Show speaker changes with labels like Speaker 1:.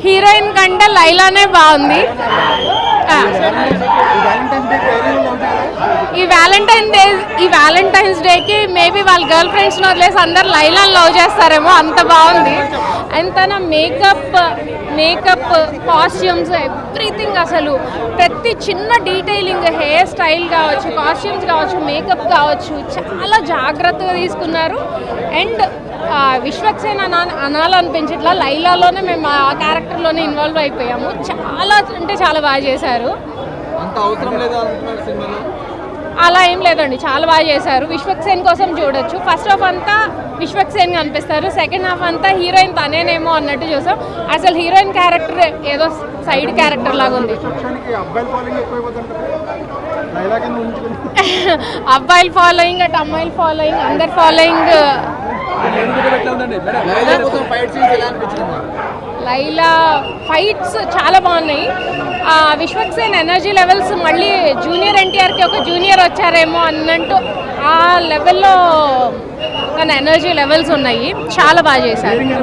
Speaker 1: Heroine కంటే లైలానే బాగుంది. ఈ వ్యాలంటైన్స్ డేకి మేబీ వాళ్ళ గర్ల్ ఫ్రెండ్స్ వదిలేసి అందరు లైలాని లవ్ చేస్తారేమో, అంత బాగుంది. అండ్ తన మేకప్ కాస్ట్యూమ్స్ ఎవ్రీథింగ్, అసలు ప్రతి చిన్న డీటెయిలింగ్, హెయిర్ స్టైల్ కావచ్చు, కాస్ట్యూమ్స్ కావచ్చు, మేకప్ కావచ్చు, చాలా జాగ్రత్తగా తీసుకున్నారు. అండ్ విశ్వక్సేన్ అనాలనిపించట్లా, లైలాలోనే మేము ఆ క్యారెక్టర్లోనే ఇన్వాల్వ్ అయిపోయాము. చాలా అంటే చాలా బాగా చేశారు. అలా ఏం లేదండి, చాలా బాగా చేశారు. విశ్వక్సేన్ కోసం చూడొచ్చు. ఫస్ట్ హాఫ్ అంతా విశ్వక్సేన్ కనిపిస్తారు, సెకండ్ హాఫ్ అంతా హీరోయిన్ తనేనేమో అన్నట్టు చూసాం. అసలు హీరోయిన్ క్యారెక్టర్ ఏదో సైడ్ క్యారెక్టర్ లాగా ఉంది. అబ్బాయిల ఫాలోయింగ్ అటు అమ్మాయిల ఫాలోయింగ్, అందరి ఫాలోయింగ్. లైలా ఫైట్స్ చాలా బాగున్నాయి. విశ్వక్సేన్ ఎనర్జీ లెవెల్స్ మళ్ళీ జూనియర్ ఎన్టీఆర్కి ఒక జూనియర్ వచ్చారేమో అన్నట్టు ఆ లెవెల్లో తన ఎనర్జీ లెవెల్స్ ఉన్నాయి. చాలా బాగా చేశారు.